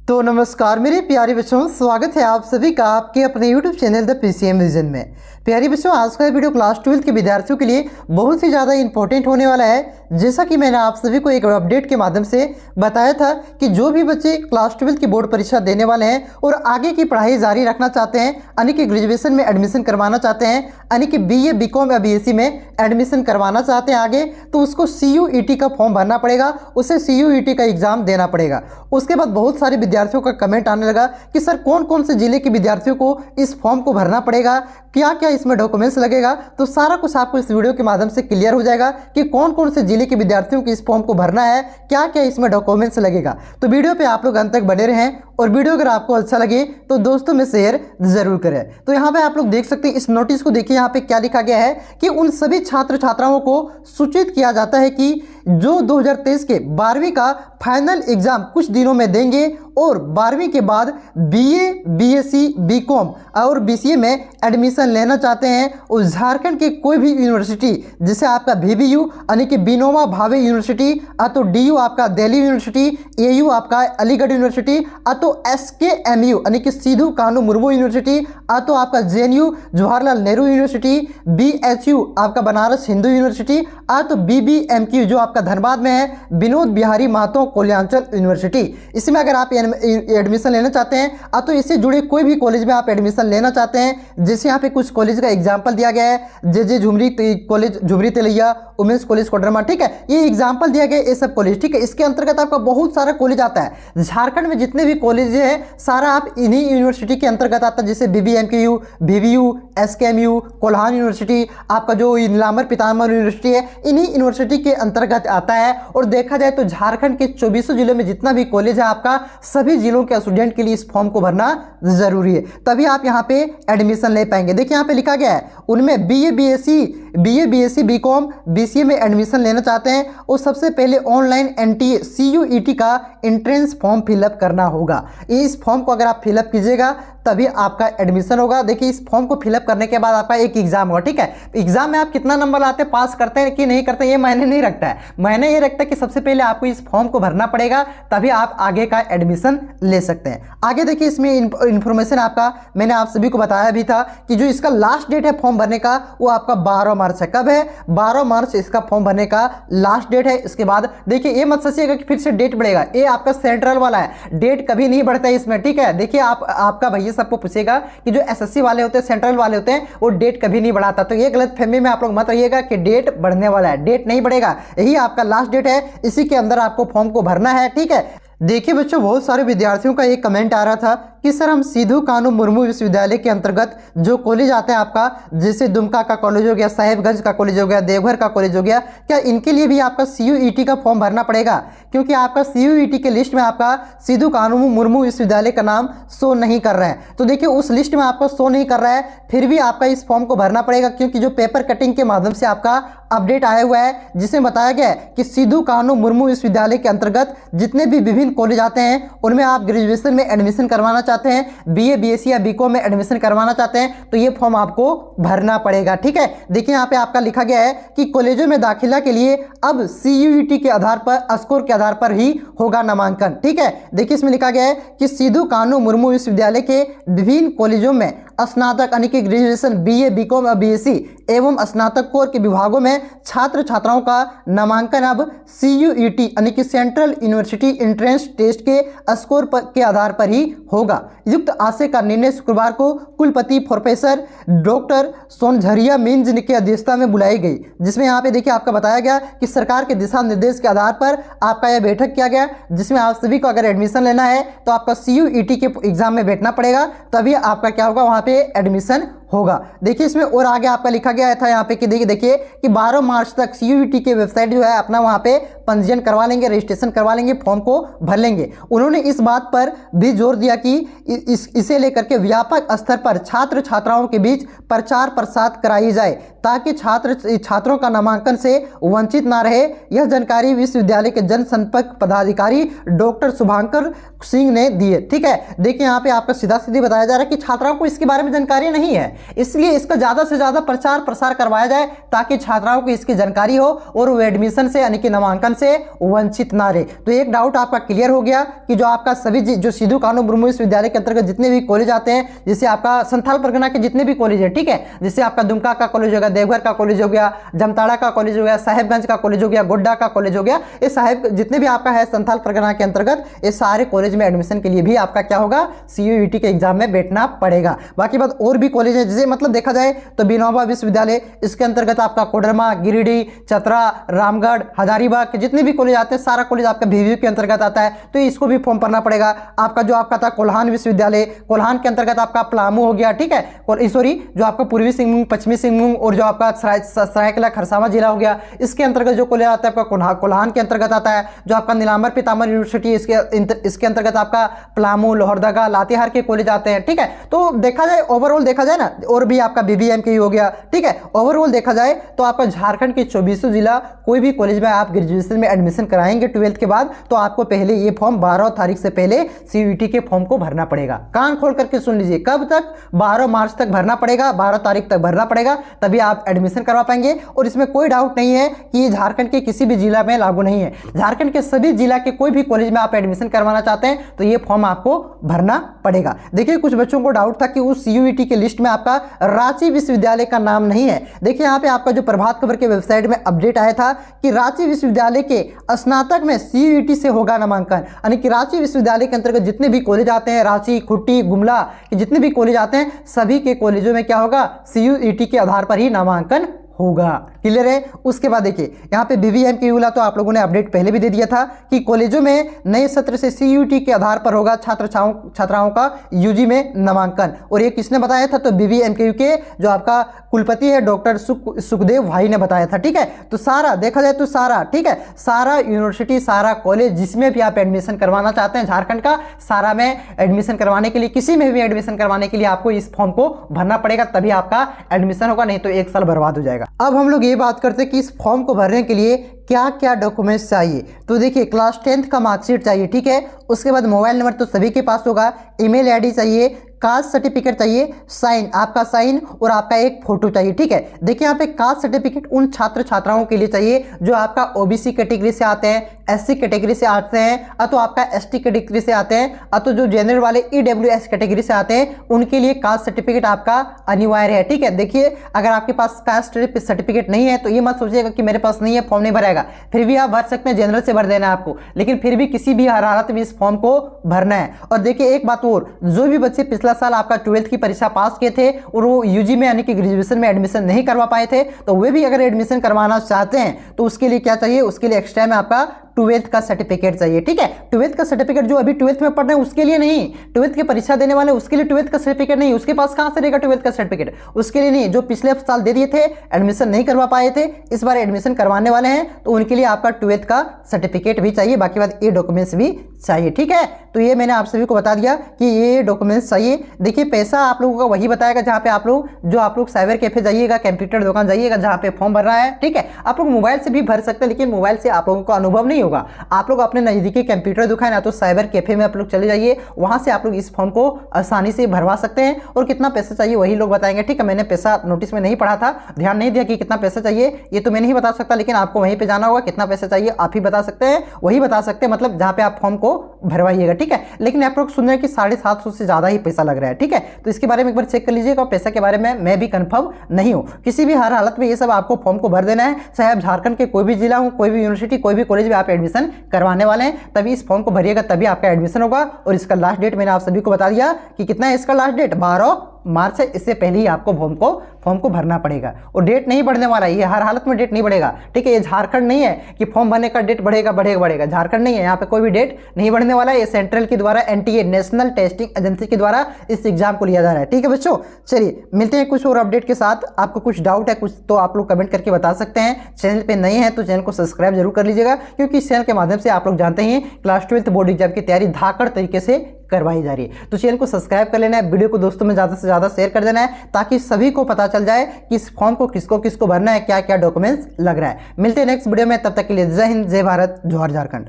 तो नमस्कार मेरे प्यारे बच्चों, स्वागत है आप सभी का आपके अपने YouTube channel the PCM vision में। प्यारे बच्चों, आज का वीडियो क्लास 12 के विद्यार्थियों के लिए बहुत ही ज़्यादा इंपॉर्टेंट होने वाला है। जैसा कि मैंने आप सभी को एक अपडेट के माध्यम से बताया था कि जो भी बच्चे क्लास 12 की बोर्ड परीक्षा देने वाले हैं और आगे की पढ़ाई जारी रखना चाहते हैं, यानी कि ग्रेजुएशन में एडमिशन करवाना चाहते हैं, यानी कि BA BCom या BSc में एडमिशन करवाना चाहते हैं आगे, तो उसको CUET का फॉर्म भरना पड़ेगा, उसे CUET का एग्ज़ाम देना पड़ेगा। उसके बाद बहुत सारे विद्यार्थियों का कमेंट आने लगा कि सर कौन कौन से जिले के विद्यार्थियों को इस फॉर्म को भरना पड़ेगा, क्या क्या इसमें डॉक्यूमेंट्स लगेगा। तो सारा कुछ आपको इस वीडियो के माध्यम से क्लियर हो जाएगा कि कौन कौन से जिले के विद्यार्थियों को इस फॉर्म को भरना है, क्या क्या इसमें डॉक्यूमेंट्स लगेगा। तो वीडियो पे आप लोग अंत तक बने रहें और वीडियो अगर आपको अच्छा लगे तो दोस्तों में शेयर जरूर करें। तो यहाँ पे आप लोग देख सकते हैं, इस नोटिस को देखिए, यहाँ पे क्या लिखा गया है कि उन सभी छात्र छात्राओं को सूचित किया जाता है कि जो 2023 के 12वीं का फाइनल एग्जाम कुछ दिनों में देंगे और 12वीं के बाद BA BSc BCom और BCA में एडमिशन लेना चाहते हैं और झारखंड के कोई भी यूनिवर्सिटी, जैसे आपका VBU यानी कि विनोबा भावे यूनिवर्सिटी, तो DU आपका दिल्ली यूनिवर्सिटी, AU आपका अलीगढ़ यूनिवर्सिटी, तो SKMU यानी कि सिद्धू कानू मुर्मू यूनिवर्सिटी, तो आपका JNU Jawaharlal Nehru university, BHU आपका बनारस हिंदू यूनिवर्सिटी, तो BBMQ जो आपका धनबाद में है विनोद बिहारी महतो कल्याणचल यूनिवर्सिटी। इसमें अगर आप एडमिशन लेना चाहते हैं, तो इससे जुड़े कोई भी कॉलेज में आप एडमिशन लेना चाहते हैं, जैसे यहाँ पे कुछ कॉलेज का एग्जाम्पल दिया गया है, J Jhumri college Jhumri Telaiya, women's college Koderma, ठीक है, ये एग्जाम्पल दिया गया ये सब कॉलेज, ठीक है। इसके अंतर्गत आपका बहुत सारा कॉलेज आता है। झारखंड में जितने भी कॉलेज है सारा आप इन्हीं यूनिवर्सिटी के अंतर्गत आता है, जैसे BBMQ, VBU, SKMU, Kolhan university, आपका जो नीलांबर पीताम्बर यूनिवर्सिटी है, इन्हीं यूनिवर्सिटी के अंतर्गत आता है। और देखा जाए तो झारखंड के 24 जिलों में जितना भी कॉलेज है आपका, सभी जिलों के स्टूडेंट के लिए इस फॉर्म को भरना जरूरी है, तभी आप यहाँ पे एडमिशन ले पाएंगे। देखिए यहाँ पे लिखा गया है, उनमें BA BSc BCom BCA में एडमिशन लेना चाहते हैं और सबसे पहले ऑनलाइन NTA CUET का एंट्रेंस फॉर्म फिलअप करना होगा। इस फॉर्म को अगर आप फिलअप कीजिएगा तभी आपका एडमिशन होगा। देखिए इस फॉर्म को फिलअप करने के बाद आपका एक एग्जाम होगा, ठीक है। एग्जाम में आप कितना नंबर लाते हैं, पास करते हैं कि नहीं करते हैं, ये मायने नहीं रखता है। मायने ये रखता है कि सबसे पहले आपको इस फॉर्म को भरना पड़ेगा, तभी आप आगे का एडमिशन ले सकते हैं। आगे देखिए इसमें इंफॉर्मेशन आपका मैंने आप सभी को बताया भी था कि जो इसका लास्ट डेट है फॉर्म भरने का वो आपका 12 मार्च है। कब है? 12 मार्च इसका फॉर्म भरने का लास्ट डेट है। इसके बाद देखिए ये मत सोचिएगा कि फिर से डेट बढ़ेगा, ये आपका सेंट्रल वाला है, डेट कभी नहीं बढ़ता है इसमें, ठीक है। देखिए आपका भैया सबको पूछेगा कि जो SSC वाले होते हैं, सेंट्रल वाले होते हैं, वो डेट कभी नहीं बढ़ाता, तो ये गलत फहमी में आप लोग मत रहिएगा कि डेट बढ़ने वाला है। डेट नहीं बढ़ेगा, यही आपका लास्ट डेट है, इसी के अंदर आपको फॉर्म को भरना है, ठीक है। देखिए बच्चों, बहुत सारे विद्यार्थियों का एक कमेंट आ रहा था कि सर हम सिद्धू कानू मुर्मू विश्वविद्यालय के अंतर्गत जो कॉलेज आते हैं आपका, जैसे दुमका का कॉलेज हो गया, साहेबगंज का कॉलेज हो गया, देवघर का कॉलेज हो गया, क्या इनके लिए भी आपका CUET का फॉर्म भरना पड़ेगा? क्योंकि आपका CUET के लिस्ट में आपका सिद्धू कानू मुर्मू विश्वविद्यालय का नाम शो नहीं कर रहा है। तो देखिए उस लिस्ट में आपका शो नहीं कर रहा है, फिर भी आपका इस फॉर्म को भरना पड़ेगा, क्योंकि जो पेपर कटिंग के माध्यम से आपका अपडेट आया हुआ है जिसमें बताया गया है कि सिद्धू कानू मुर्मू विश्वविद्यालय के अंतर्गत जितने भी विभिन्न कॉलेज आते हैं उनमें आप ग्रेजुएशन में एडमिशन करवाना चाहते हैं, BA BSc या BCom में एडमिशन करवाना चाहते हैं, तो ये फॉर्म आपको भरना पड़ेगा, ठीक है। देखिए यहाँ पे आपका लिखा गया है कि कॉलेजों में दाखिला के लिए अब CUET के आधार पर, स्कोर के आधार पर ही होगा नामांकन, ठीक है। देखिए इसमें लिखा गया है कि सिद्धू कानू मुर्मू विश्वविद्यालय के विभिन्न कॉलेजों में स्नातक यानी कि ग्रेजुएशन BA BCom और BSc एवं स्नातक कोर के विभागों में छात्र छात्राओं का नामांकन अब CUET यानी कि सेंट्रल यूनिवर्सिटी एंट्रेंस टेस्ट के स्कोर के आधार पर ही होगा। युक्त आशय का निर्णय शुक्रवार को कुलपति प्रोफेसर डॉक्टर सोनझरिया मीन्ज की अध्यक्षता में बुलाई गई, जिसमें यहाँ पे देखिए आपका बताया गया कि सरकार के दिशा निर्देश के आधार पर आपका यह बैठक किया गया, जिसमें आप सभी को अगर एडमिशन लेना है तो आपका CUET के एग्जाम में बैठना पड़ेगा, तभी आपका क्या होगा, वहाँ पे एडमिशन होगा। देखिए इसमें और आगे आपका लिखा गया था यहाँ पे कि देखिए कि 12 मार्च तक CUET के वेबसाइट जो है अपना वहाँ पे पंजीयन करवा लेंगे, रजिस्ट्रेशन करवा लेंगे, फॉर्म को भर लेंगे। उन्होंने इस बात पर भी जोर दिया कि इसे लेकर के व्यापक स्तर पर छात्र छात्राओं के बीच प्रचार प्रसार कराई जाए ताकि छात्रों का नामांकन से वंचित ना रहे। यह जानकारी विश्वविद्यालय के जनसंपर्क पदाधिकारी डॉक्टर शुभांकर सिंह ने दी है, ठीक है। देखिए यहाँ पे आपका सीधा सीधी बताया जा रहा है कि छात्राओं को इसके बारे में जानकारी नहीं है, इसलिए इसका ज़्यादा से ज़्यादा प्रचार प्रसार करवाया जाए ताकि छात्राओं को इसकी जानकारी हो और वो एडमिशन से यानी कि नामांकन से वंचित ना रहे। तो एक डाउट आपका क्लियर हो गया कि जो आपका सभी जो सिद्धू कानू मुर्मू विश्वविद्यालय के अंतर्गत जितने भी कॉलेज आते हैं, जैसे आपका संथाल परगना के जितने भी कॉलेज है, ठीक है, जैसे आपका दुमका का कॉलेज हो गया, देवघर का कॉलेज हो गया, जामताड़ा का कॉलेज हो गया, साहेबगंज का कॉलेज हो गया, गोड्डा का कॉलेज हो गया, ये साहेब जितने भी आपका है संथाल परगना के अंतर्गत, ये सारे कॉलेज में एडमिशन के लिए भी आपका क्या होगा, CUET के एग्जाम में बैठना पड़ेगा। बाकी बात और भी कॉलेज है, जैसे मतलब देखा जाए तो विनोबा विश्वविद्यालय, इसके अंतर्गत आपका कोडरमा, गिरिडीह, चतरा, रामगढ़, हजारीबाग के जितने भी कॉलेज आते हैं, सारा कॉलेज आपका VVU के अंतर्गत आता है, तो इसको भी फॉर्म भरना पड़ेगा। आपका जो आपका था कोल्हान विश्वविद्यालय, कोल्हान के अंतर्गत आपका पलामू हो गया, ठीक है, सॉरी जो आपका पूर्वी सिंहभूम, पश्चिमी सिंहभूम और जो आपका सरायकेला खरसावां जिला हो गया, इसके अंतर्गत जो कॉलेज आता है आपका कोल्हान के अंतर्गत आता है। जो आपका नीलांबर पीतांबर यूनिवर्सिटी, इसके अंतर्गत आपका पलामू, लोहरदगा, लातेहार के कॉलेज आते हैं, ठीक है। तो देखा जाए ओवरऑल देखा जाए ना, और भी आपका BBMKU हो गया, ठीक है, ओवरऑल देखा जाए तो आपका झारखंड के 24 जिला कोई भी कॉलेज में आप ग्रेजुएशन में एडमिशन कराएंगे 12th के बाद, तो आपको पहले ये फॉर्म 12 तारीख से पहले CUET के फॉर्म को भरना पड़ेगा। कान खोल करके सुन लीजिए, कब तक, 12 मार्च तक भरना पड़ेगा, 12 तारीख तक भरना पड़ेगा, तभी आप एडमिशन करवा पाएंगे। और इसमें कोई डाउट नहीं है कि ये झारखंड के किसी भी जिला में लागू नहीं है। झारखंड के सभी जिला के कोई भी कॉलेज में आप एडमिशन करवाना चाहते हैं तो ये फॉर्म आपको भरना पड़ेगा। देखिए कुछ बच्चों को डाउट था कि उस CUET के लिस्ट में आपका रांची विश्वविद्यालय का नाम नहीं है। देखिए यहाँ पे आपका जो प्रभात खबर के वेबसाइट में अपडेट आया था कि रांची विश्वविद्यालय के स्नातक में CUET से होगा नामांकन, यानी कि रांची विश्वविद्यालय के अंतर्गत जितने भी कॉलेज आते हैं, रांची, खुट्टी, गुमला के जितने भी कॉलेज आते हैं, सभी के कॉलेजों में क्या होगा, CUET के आधार पर ही नामांकन होगा। क्लियर है। उसके बाद देखिए यहाँ पे BBMKU तो आप लोगों ने अपडेट पहले भी दे दिया था कि कॉलेजों में नए सत्र से CUET के आधार पर होगा छात्राओं का UG में नामांकन। और ये किसने बताया था, तो BBMKU के जो आपका कुलपति है डॉक्टर सुखदेव भाई ने बताया था, ठीक है। तो सारा देखा जाए तो सारा, ठीक है, सारा यूनिवर्सिटी, सारा कॉलेज जिसमें भी आप एडमिशन करवाना चाहते हैं झारखंड का, सारा में एडमिशन करवाने के लिए, किसी में भी एडमिशन करवाने के लिए आपको इस फॉर्म को भरना पड़ेगा, तभी आपका एडमिशन होगा, नहीं तो 1 साल बर्बाद हो जाएगा। अब हम लोग ये बात करते हैं कि इस फॉर्म को भरने के लिए क्या क्या डॉक्यूमेंट्स चाहिए। तो देखिए क्लास 10th का मार्कशीट चाहिए, ठीक है। उसके बाद मोबाइल नंबर तो सभी के पास होगा, ईमेल आईडी चाहिए, कास्ट सर्टिफिकेट चाहिए, साइन, आपका साइन और आपका एक फोटो चाहिए, ठीक है। देखिए यहाँ पे कास्ट सर्टिफिकेट उन छात्र छात्राओं के लिए चाहिए जो आपका OBC कैटेगरी से आते हैं, SC कैटेगरी से आते हैं, तो आपका ST कैटेगरी से आते हैं, तो जो जनरल वाले EWS कैटेगरी से आते हैं, उनके लिए कास्ट सर्टिफिकेट आपका अनिवार्य है, ठीक है। देखिए अगर आपके पास कास्ट सर्टिफिकेट नहीं है तो ये मत सोचिएगा कि मेरे पास नहीं है, फॉर्म नहीं भरेगा, फिर भी आप भर सकते हैं, जनरल से भर देना है आपको, लेकिन फिर भी किसी भी हालत में इस फॉर्म को भरना है। और देखिए एक बात और, जो भी बच्चे पिछला साल आपका 12th की परीक्षा पास किए थे और वो UG में यानी कि ग्रेजुएशन में एडमिशन नहीं करवा पाए थे, तो वे भी अगर एडमिशन करवाना चाहते हैं तो उसके लिए क्या चाहिए, उसके लिए एक्स्ट्रा में आपका 12th का सर्टिफिकेट चाहिए, ठीक है। 12th का सर्टिफिकेट जो अभी 12th में पढ़ रहे हैं उसके लिए नहीं, 12th की परीक्षा देने वाले उसके लिए 12th का सर्टिफिकेट नहीं, उसके पास कहां से रहेगा 12th का सर्टिफिकेट, उसके लिए नहीं। जो पिछले साल दे दिए थे, एडमिशन नहीं करवा पाए थे, इस बार एडमिशन करवाने वाले हैं, तो उनके लिए आपका 12th का सर्टिफिकेट भी चाहिए, बाकी बात ये डॉक्यूमेंट्स भी चाहिए, ठीक है। तो ये मैंने आप सभी को बता दिया कि ये डॉक्यूमेंट्स चाहिए। देखिए पैसा आप लोगों का वही बताएगा जहाँ पे आप लोग साइबर कैफे जाइएगा, कंप्यूटर दुकान जाइएगा, जहाँ पे फॉर्म भरना है, ठीक है। आप लोग मोबाइल से भी भर सकते हैं, लेकिन मोबाइल से आप लोगों को अनुभव नहीं होगा। आप लोग अपने नजदीकी कंप्यूटर दुकान या तो साइबर कैफे में आप लोग चले जाइए, वहां से आप लोग इस फॉर्म को आसानी से भरवा सकते हैं। और कितना पैसा चाहिए वही लोग बताएंगे, ठीक है। मैंने पैसा नोटिस में नहीं पढ़ा था, ध्यान नहीं दिया कि कितना पैसा चाहिए, ये तो मैं नहीं बता सकता, लेकिन आपको वहीं पे जाना होगा, कितना पैसा चाहिए आप ही बता सकते हैं, वही बता सकते हैं, मतलब जहाँ पे आप फॉर्म को भरवाइएगा, ठीक है। लेकिन आप लोग सुन रहे हैं कि 750 से ज्यादा ही पैसा लग रहा है, ठीक है। तो इसके बारे में एक बार चेक कर लीजिएगा। पैसा के बारे में मैं भी कंफर्म नहीं हूँ, किसी भी हर हालत में ये सब आपको फॉर्म को भर देना है, चाहे आप झारखंड के कोई भी जिला हो, कोई भी यूनिवर्सिटी, कोई भी कॉलेज में आप एडमिशन करवाने वाले हैं, तभी इस फॉर्म को भरिएगा, तभी आपका एडमिशन होगा। और इसका लास्ट डेट मैंने आप सभी को बता दिया कि कितना है इसका लास्ट डेट, 12 मार्च है। इससे पहले ही आपको फॉर्म को भरना पड़ेगा। और डेट नहीं बढ़ने वाला है, ये हर हालत में डेट नहीं बढ़ेगा, ठीक है। ये झारखंड नहीं है कि फॉर्म भरने का डेट बढ़ेगा, झारखंड नहीं है, यहाँ पे कोई भी डेट नहीं बढ़ने वाला है। ये सेंट्रल के द्वारा NTA नेशनल टेस्टिंग एजेंसी के द्वारा इस एग्जाम को लिया जा रहा है, ठीक है बच्चों। चलिए मिलते हैं कुछ और अपडेट के साथ। आपको कुछ डाउट है कुछ तो आप लोग कमेंट करके बता सकते हैं। चैनल पे नए हैं तो चैनल को सब्सक्राइब जरूर कर लीजिएगा, क्योंकि इस चैनल के माध्यम से आप लोग जानते हैं क्लास 12th बोर्ड एग्जाम की तैयारी धाकड़ तरीके से करवाई जा रही है। तो चैनल को सब्सक्राइब कर लेना है, वीडियो को दोस्तों में ज़्यादा से ज़्यादा शेयर कर देना है, ताकि सभी को पता चल जाए कि इस फॉर्म को किसको भरना है, क्या क्या डॉक्यूमेंट्स लग रहा है। मिलते हैं नेक्स्ट वीडियो में, तब तक के लिए जय हिंद, जय भारत, जोहार झारखंड।